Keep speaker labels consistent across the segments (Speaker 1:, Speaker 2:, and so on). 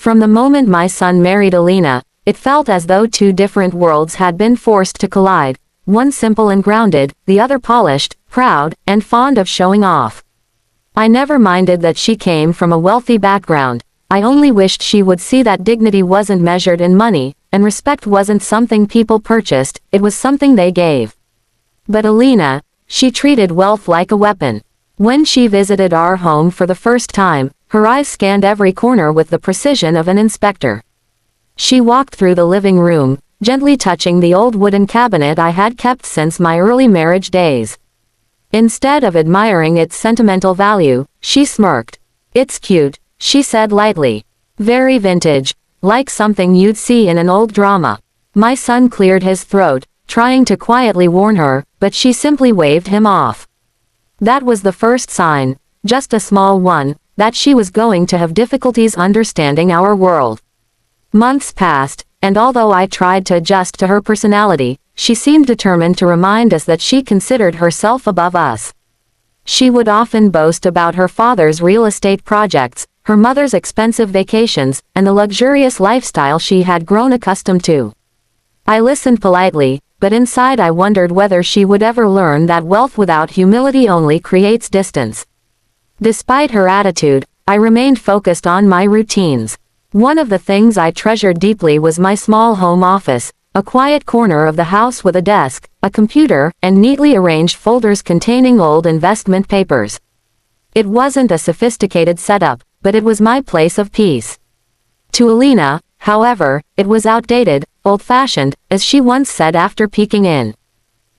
Speaker 1: From the moment my son married Alina, it felt as though two different worlds had been forced to collide, one simple and grounded, the other polished, proud, and fond of showing off. I never minded that she came from a wealthy background. I only wished she would see that dignity wasn't measured in money, and respect wasn't something people purchased, it was something they gave. But Alina, she treated wealth like a weapon. When she visited our home for the first time, her eyes scanned every corner with the precision of an inspector. She walked through the living room, gently touching the old wooden cabinet I had kept since my early marriage days. Instead of admiring its sentimental value, she smirked. "It's cute," she said lightly. "Very vintage, like something you'd see in an old drama." My son cleared his throat, trying to quietly warn her, but she simply waved him off. That was the first sign, just a small one, that she was going to have difficulties understanding our world. Months passed, and although I tried to adjust to her personality, she seemed determined to remind us that she considered herself above us. She would often boast about her father's real estate projects, her mother's expensive vacations, and the luxurious lifestyle she had grown accustomed to. I listened politely, but inside I wondered whether she would ever learn that wealth without humility only creates distance. Despite her attitude, I remained focused on my routines. One of the things I treasured deeply was my small home office, a quiet corner of the house with a desk, a computer, and neatly arranged folders containing old investment papers. It wasn't a sophisticated setup, but it was my place of peace. To Alina, however, it was outdated, old-fashioned, as she once said after peeking in.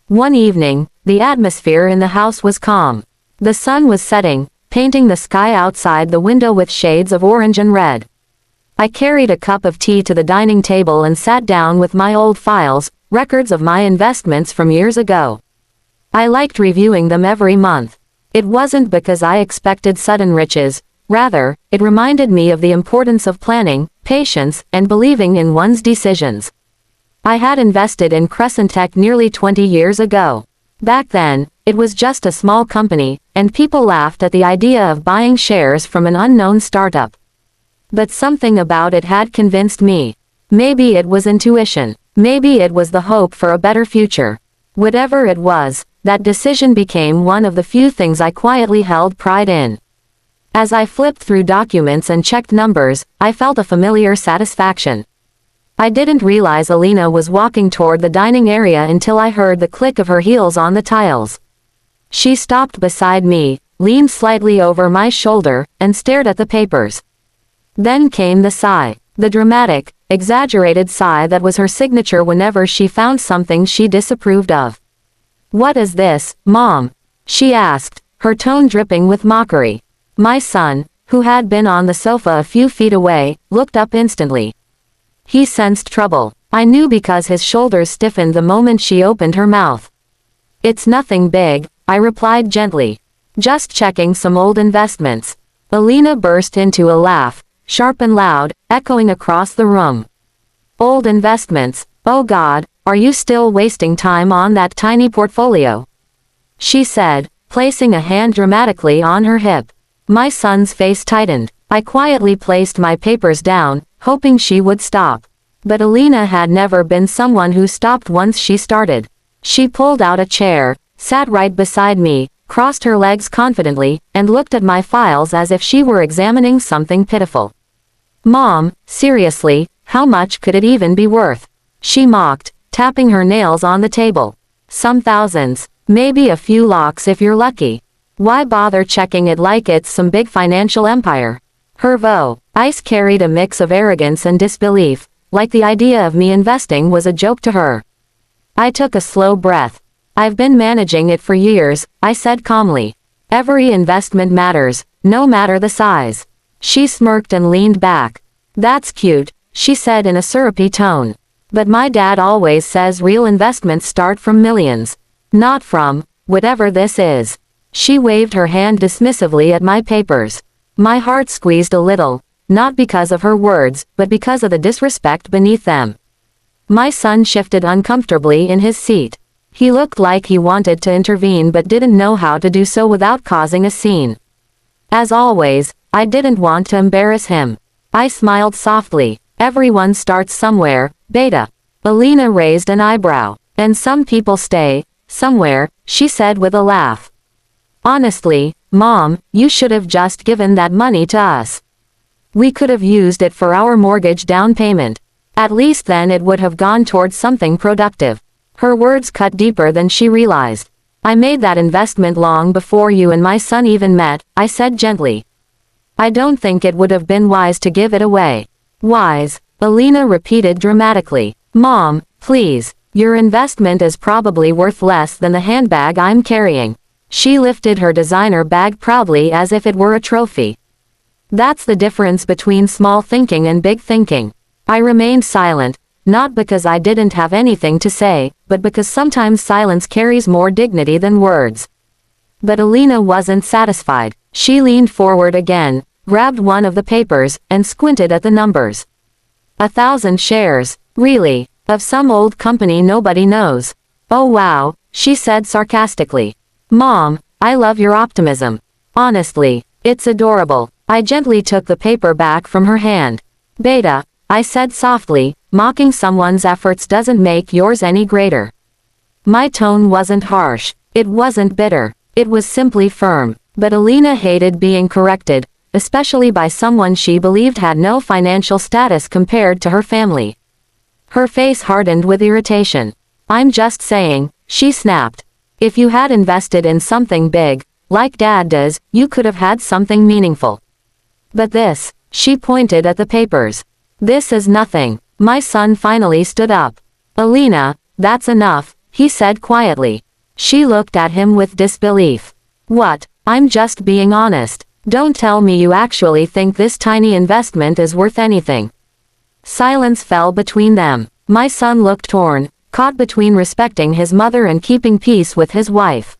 Speaker 1: One evening, the atmosphere in the house was calm. The sun was setting, painting the sky outside the window with shades of orange and red. I carried a cup of tea to the dining table and sat down with my old files, records of my investments from years ago. I liked reviewing them every month. It wasn't because I expected sudden riches, rather, it reminded me of the importance of planning, patience, and believing in one's decisions. I had invested in Crescent Tech nearly 20 years ago. Back then, it was just a small company, and people laughed at the idea of buying shares from an unknown startup. But something about it had convinced me. Maybe it was intuition. Maybe it was the hope for a better future. Whatever it was, that decision became one of the few things I quietly held pride in. As I flipped through documents and checked numbers, I felt a familiar satisfaction. I didn't realize Alina was walking toward the dining area until I heard the click of her heels on the tiles. She stopped beside me, leaned slightly over my shoulder, and stared at the papers. Then came the sigh, the dramatic, exaggerated sigh that was her signature whenever she found something she disapproved of. "What is this, Mom?" she asked, her tone dripping with mockery. My son, who had been on the sofa a few feet away, looked up instantly. He sensed trouble. I knew because his shoulders stiffened the moment she opened her mouth. "It's nothing big," I replied gently. "Just checking some old investments." Alina burst into a laugh, sharp and loud, echoing across the room. "Old investments, oh God, are you still wasting time on that tiny portfolio?" she said, placing a hand dramatically on her hip. My son's face tightened. I quietly placed my papers down, hoping she would stop. But Alina had never been someone who stopped once she started. She pulled out a chair, sat right beside me, crossed her legs confidently, and looked at my files as if she were examining something pitiful. "Mom, seriously, how much could it even be worth?" she mocked, tapping her nails on the table. "Some thousands, maybe a few lakhs if you're lucky. Why bother checking it like it's some big financial empire?" Her voice carried a mix of arrogance and disbelief, like the idea of me investing was a joke to her. I took a slow breath. "I've been managing it for years," I said calmly. "Every investment matters, no matter the size." She smirked and leaned back. "That's cute," she said in a syrupy tone. "But my dad always says real investments start from millions. Not from, whatever this is." She waved her hand dismissively at my papers. My heart squeezed a little, not because of her words, but because of the disrespect beneath them. My son shifted uncomfortably in his seat. He looked like he wanted to intervene but didn't know how to do so without causing a scene. As always, I didn't want to embarrass him. I smiled softly. Everyone starts somewhere, Beta. Alina raised an eyebrow. And some people stay, somewhere, she said with a laugh. Honestly, Mom, you should have just given that money to us. We could have used it for our mortgage down payment. At least then it would have gone towards something productive. Her words cut deeper than she realized. I made that investment long before you and my son even met, I said gently. I don't think it would have been wise to give it away. Wise, Alina repeated dramatically. Mom, please, your investment is probably worth less than the handbag I'm carrying. She lifted her designer bag proudly as if it were a trophy. That's the difference between small thinking and big thinking. I remained silent, not because I didn't have anything to say, but because sometimes silence carries more dignity than words. But Alina wasn't satisfied. She leaned forward again, grabbed one of the papers, and squinted at the numbers. 1,000 shares, really, of some old company nobody knows. Oh wow, she said sarcastically. Mom, I love your optimism. Honestly, it's adorable. I gently took the paper back from her hand. Beta, I said softly, mocking someone's efforts doesn't make yours any greater. My tone wasn't harsh. It wasn't bitter. It was simply firm. But Alina hated being corrected, especially by someone she believed had no financial status compared to her family. Her face hardened with irritation. I'm just saying, she snapped. If you had invested in something big, like Dad does, you could have had something meaningful. But this, she pointed at the papers. This is nothing. My son finally stood up. Alina, that's enough, he said quietly. She looked at him with disbelief. What? I'm just being honest. Don't tell me you actually think this tiny investment is worth anything. Silence fell between them. My son looked torn, caught between respecting his mother and keeping peace with his wife.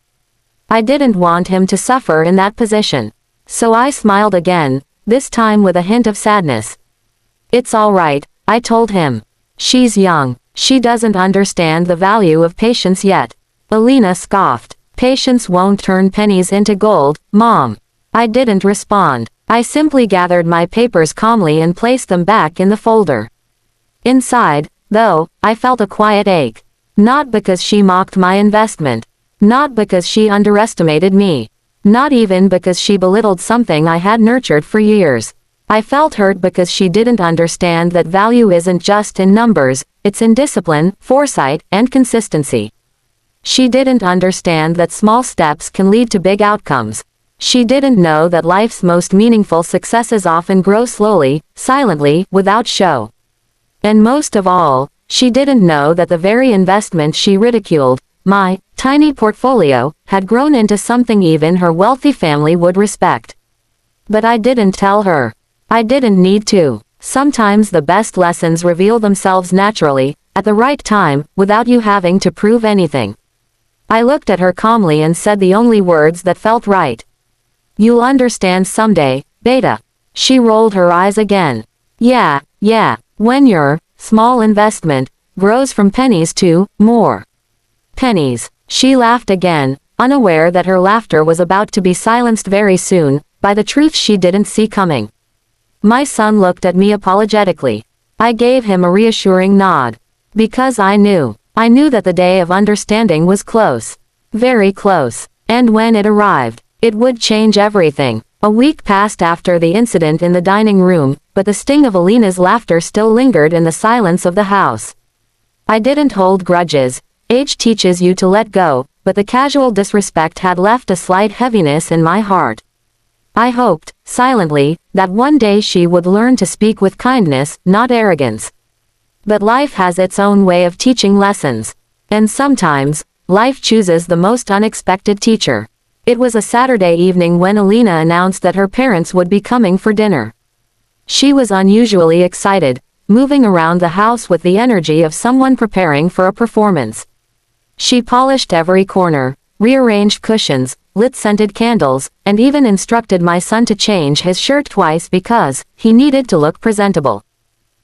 Speaker 1: I didn't want him to suffer in that position. So I smiled again, this time with a hint of sadness. It's all right, I told him. She's young. She doesn't understand the value of patience yet. Alina scoffed. Patience won't turn pennies into gold, Mom. I didn't respond. I simply gathered my papers calmly and placed them back in the folder. Inside, though, I felt a quiet ache. Not because she mocked my investment. Not because she underestimated me. Not even because she belittled something I had nurtured for years. I felt hurt because she didn't understand that value isn't just in numbers, it's in discipline, foresight, and consistency. She didn't understand that small steps can lead to big outcomes. She didn't know that life's most meaningful successes often grow slowly, silently, without show. And most of all, she didn't know that the very investment she ridiculed, my tiny portfolio, had grown into something even her wealthy family would respect. But I didn't tell her. I didn't need to. Sometimes the best lessons reveal themselves naturally, at the right time, without you having to prove anything. I looked at her calmly and said the only words that felt right. You'll understand someday, Beta. She rolled her eyes again. Yeah, when your small investment grows from pennies to more pennies. She laughed again, unaware that her laughter was about to be silenced very soon, by the truth she didn't see coming. My son looked at me apologetically. I gave him a reassuring nod. Because I knew that the day of understanding was close. Very close. And when it arrived, it would change everything. A week passed after the incident in the dining room, but the sting of Alina's laughter still lingered in the silence of the house. I didn't hold grudges. Age teaches you to let go, but the casual disrespect had left a slight heaviness in my heart. I hoped, silently, that one day she would learn to speak with kindness, not arrogance. But life has its own way of teaching lessons. And sometimes, life chooses the most unexpected teacher. It was a Saturday evening when Alina announced that her parents would be coming for dinner. She was unusually excited, moving around the house with the energy of someone preparing for a performance. She polished every corner, rearranged cushions, lit scented candles, and even instructed my son to change his shirt twice because he needed to look presentable.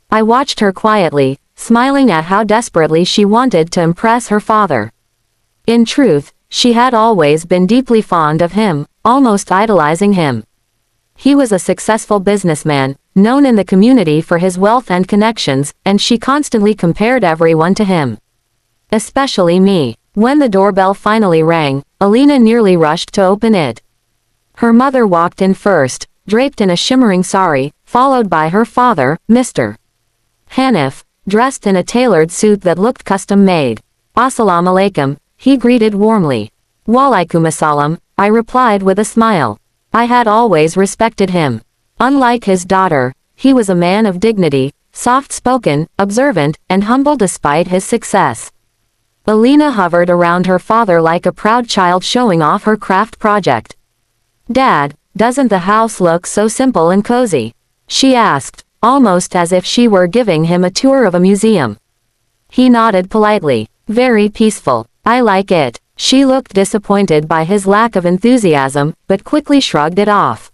Speaker 1: I watched her quietly, smiling at how desperately she wanted to impress her father. In truth, she had always been deeply fond of him, almost idolizing him. He was a successful businessman, known in the community for his wealth and connections, and she constantly compared everyone to him. Especially me. When the doorbell finally rang, Alina nearly rushed to open it. Her mother walked in first, draped in a shimmering sari, followed by her father, Mr. Hanif, dressed in a tailored suit that looked custom-made. "Assalamu alaikum," he greeted warmly. "Walaikum assalam," I replied with a smile. I had always respected him. Unlike his daughter, he was a man of dignity, soft-spoken, observant, and humble despite his success. Alina hovered around her father like a proud child showing off her craft project. "Dad, doesn't the house look so simple and cozy?" she asked, almost as if she were giving him a tour of a museum. He nodded politely. "Very peaceful. I like it." She looked disappointed by his lack of enthusiasm, but quickly shrugged it off.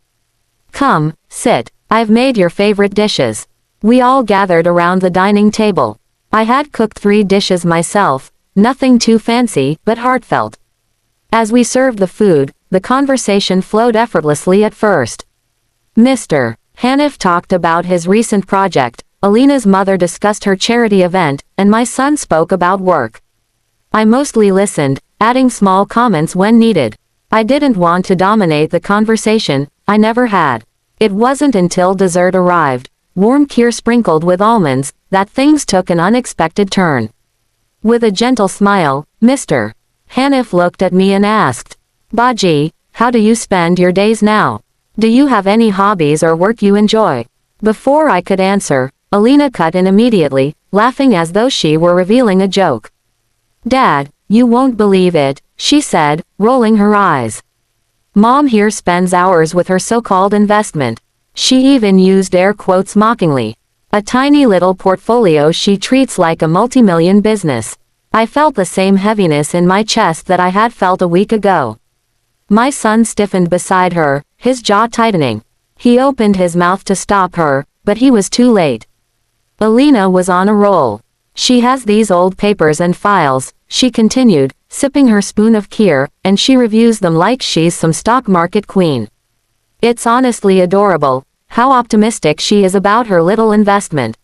Speaker 1: "Come, sit. I've made your favorite dishes." We all gathered around the dining table. I had cooked 3 dishes myself, nothing too fancy, but heartfelt. As we served the food, the conversation flowed effortlessly at first. Mr. Hanif talked about his recent project, Alina's mother discussed her charity event, and my son spoke about work. I mostly listened, adding small comments when needed. I didn't want to dominate the conversation, I never had. It wasn't until dessert arrived, warm kheer sprinkled with almonds, that things took an unexpected turn. With a gentle smile, Mr. Hanif looked at me and asked, "Baji, how do you spend your days now? Do you have any hobbies or work you enjoy?" Before I could answer, Alina cut in immediately, laughing as though she were revealing a joke. "Dad, you won't believe it," she said, rolling her eyes. "Mom here spends hours with her so-called investment." She even used air quotes mockingly. A tiny little portfolio she treats like a multi-million business. I felt the same heaviness in my chest that I had felt a week ago. My son stiffened beside her, his jaw tightening. He opened his mouth to stop her, but he was too late. Alina was on a roll. "She has these old papers and files," she continued, sipping her spoon of kheer, "and she reviews them like she's some stock market queen. It's honestly adorable, how optimistic she is about her little investment."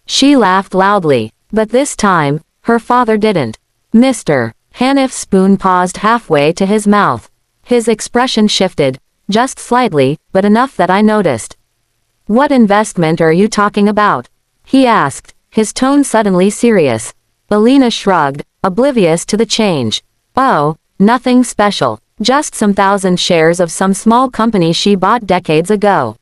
Speaker 1: She laughed loudly, but this time, her father didn't. Mr. Hanif's spoon paused halfway to his mouth. His expression shifted, just slightly, but enough that I noticed. "What investment are you talking about?" he asked, his tone suddenly serious. Alina shrugged, oblivious to the change. "Oh, nothing special. Just some 1,000 shares of some small company she bought decades ago."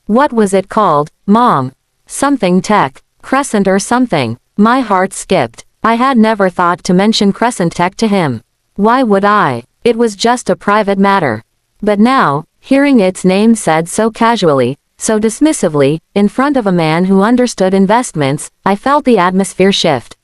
Speaker 1: "What was it called, Mom?" "Something tech. Crescent or something." My heart skipped. I had never thought to mention Crescent Tech to him. Why would I? It was just a private matter. But now, hearing its name said so casually, so dismissively, in front of a man who understood investments, I felt the atmosphere shift.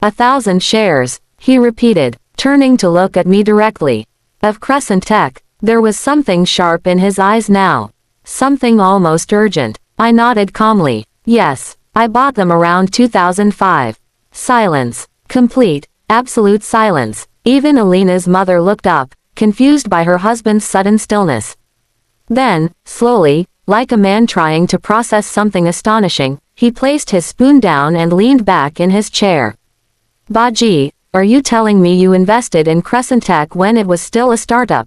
Speaker 1: 1,000 shares, he repeated, turning to look at me directly. Of Crescent Tech. There was something sharp in his eyes now. Something almost urgent. I nodded calmly. "Yes, I bought them around 2005. Silence. Complete, absolute silence. Even Alina's mother looked up, confused by her husband's sudden stillness. Then, slowly, like a man trying to process something astonishing, he placed his spoon down and leaned back in his chair. "Baji, are you telling me you invested in Crescent Tech when it was still a startup?"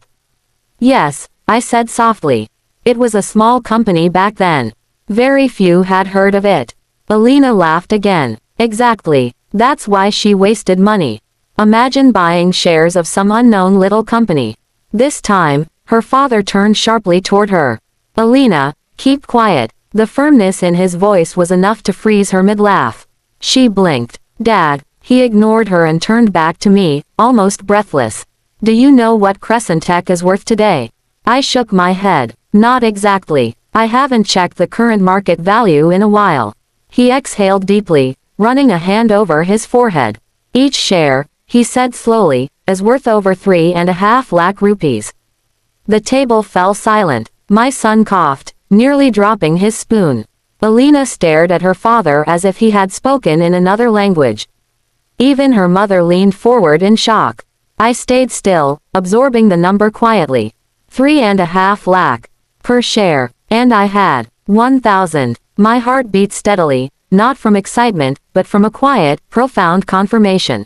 Speaker 1: "Yes," I said softly. "It was a small company back then. Very few had heard of it." Alina laughed again. "Exactly. That's why she wasted money. Imagine buying shares of some unknown little company." This time, her father turned sharply toward her. "Alina, keep quiet." The firmness in his voice was enough to freeze her mid-laugh. She blinked. "Dad." He ignored her and turned back to me, almost breathless. "Do you know what Crescent Tech is worth today?" I shook my head. "Not exactly. I haven't checked the current market value in a while." He exhaled deeply, running a hand over his forehead. "Each share," he said slowly, "is worth over 3.5 lakh rupees." The table fell silent. My son coughed, nearly dropping his spoon. Alina stared at her father as if he had spoken in another language. Even her mother leaned forward in shock. I stayed still, absorbing the number quietly. 3.5 lakh. per share, and I had 1,000. My heart beat steadily, not from excitement, but from a quiet, profound confirmation.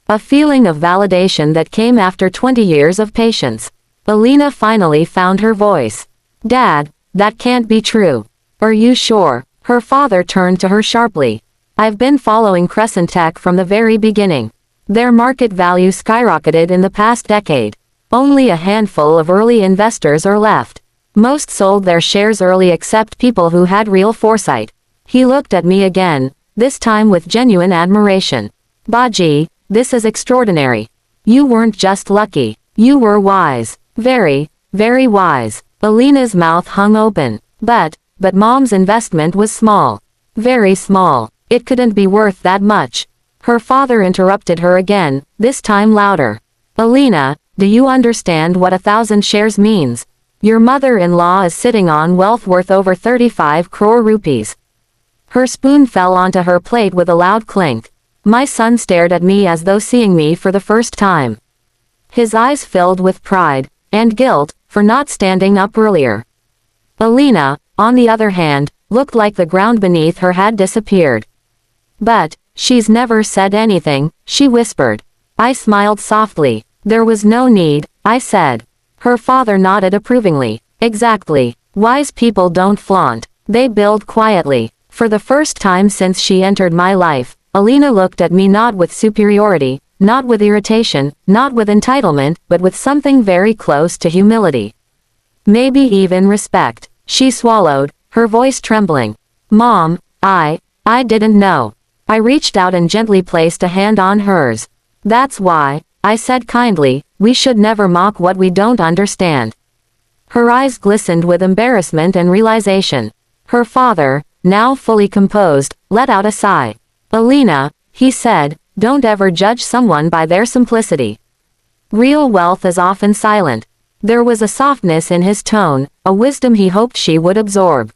Speaker 1: A feeling of validation that came after 20 years of patience. Alina finally found her voice. Dad, that can't be true. Are you sure? Her father turned to her sharply. I've been following Crescent Tech from the very beginning. Their market value skyrocketed in the past decade. Only a handful of early investors are left. Most sold their shares early except people who had real foresight. He looked at me again, this time with genuine admiration. Baji, this is extraordinary. You weren't just lucky. You were wise. Very, very wise. Alina's mouth hung open. But Mom's investment was small. Very small. It couldn't be worth that much. Her father interrupted her again, this time louder. Alina, do you understand what 1,000 shares means? Your mother-in-law is sitting on wealth worth over 35 crore rupees. Her spoon fell onto her plate with a loud clink. My son stared at me as though seeing me for the first time. His eyes filled with pride and guilt for not standing up earlier. Alina, on the other hand, looked like the ground beneath her had disappeared. But she's never said anything, she whispered. I smiled softly. There was no need, I said. Her father nodded approvingly. Exactly. Wise people don't flaunt. They build quietly. For the first time since she entered my life, Alina looked at me not with superiority, not with irritation, not with entitlement, but with something very close to humility. Maybe even respect. She swallowed, her voice trembling. Mom, I didn't know. I reached out and gently placed a hand on hers. That's why, I said kindly, we should never mock what we don't understand. Her eyes glistened with embarrassment and realization. Her father, now fully composed, let out a sigh. Alina, he said, don't ever judge someone by their simplicity. Real wealth is often silent. There was a softness in his tone, a wisdom he hoped she would absorb.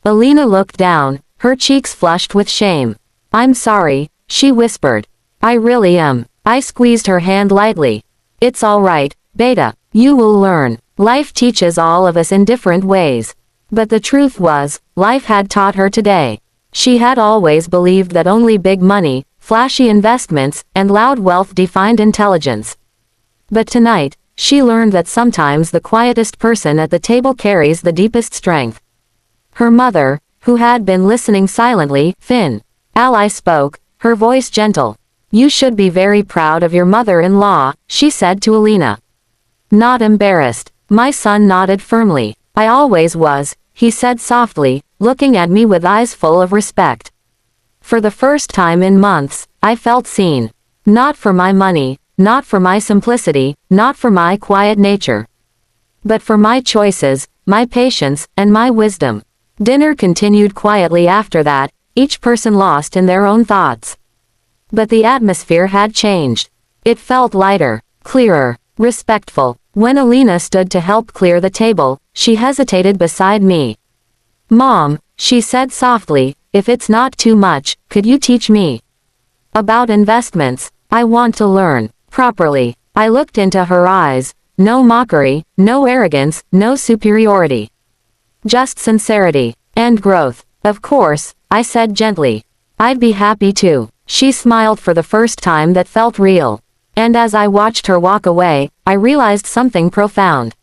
Speaker 1: Alina looked down, her cheeks flushed with shame. I'm sorry, she whispered. I really am. I squeezed her hand lightly. It's all right, Beta. You will learn. Life teaches all of us in different ways. But the truth was, life had taught her today. She had always believed that only big money, flashy investments, and loud wealth defined intelligence. But tonight, she learned that sometimes the quietest person at the table carries the deepest strength. Her mother, who had been listening silently, Ally spoke, her voice gentle. You should be very proud of your mother-in-law, she said to Alina. Not embarrassed. My son nodded firmly. I always was, he said softly, looking at me with eyes full of respect. For the first time in months, I felt seen. Not for my money, not for my simplicity, not for my quiet nature. But for my choices, my patience, and my wisdom. Dinner continued quietly after that, each person lost in their own thoughts. But the atmosphere had changed. It felt lighter, clearer, respectful. When Alina stood to help clear the table, she hesitated beside me. Mom, she said softly, if it's not too much, could you teach me about investments? I want to learn properly. I looked into her eyes. No mockery, no arrogance, no superiority. Just sincerity and growth. Of course, I said gently. I'd be happy to. She smiled for the first time that felt real. And as I watched her walk away, I realized something profound.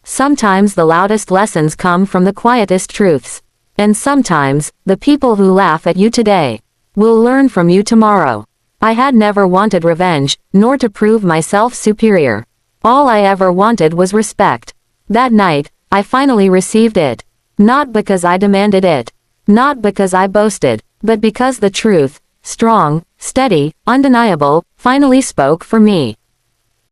Speaker 1: Sometimes the loudest lessons come from the quietest truths. And sometimes, the people who laugh at you today will learn from you tomorrow. I had never wanted revenge, nor to prove myself superior. All I ever wanted was respect. That night, I finally received it. Not because I demanded it. Not because I boasted, but because the truth, strong, steady, undeniable, finally spoke for me.